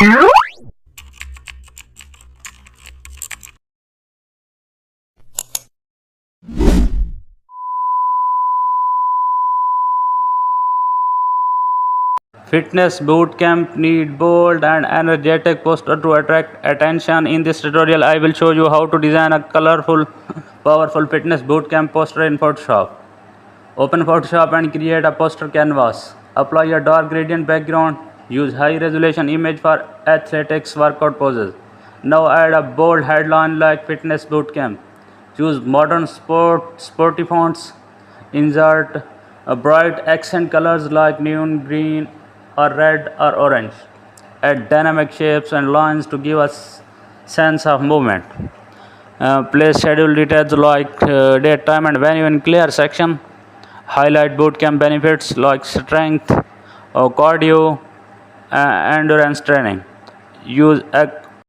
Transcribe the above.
Fitness boot camp need bold and energetic poster to attract attention. In this tutorial, I will show you how to design a colorful, powerful fitness boot camp poster in Photoshop. Open Photoshop and create a poster canvas. Apply a dark gradient background. Use high resolution image for athletics workout poses. Now add a bold headline like fitness boot camp. Choose modern sporty fonts. Insert bright accent colors like neon green or red or orange. Add dynamic shapes and lines to give us sense of movement. Place schedule details like date, time, and venue in clear section. Highlight bootcamp benefits like strength, cardio, endurance training. Use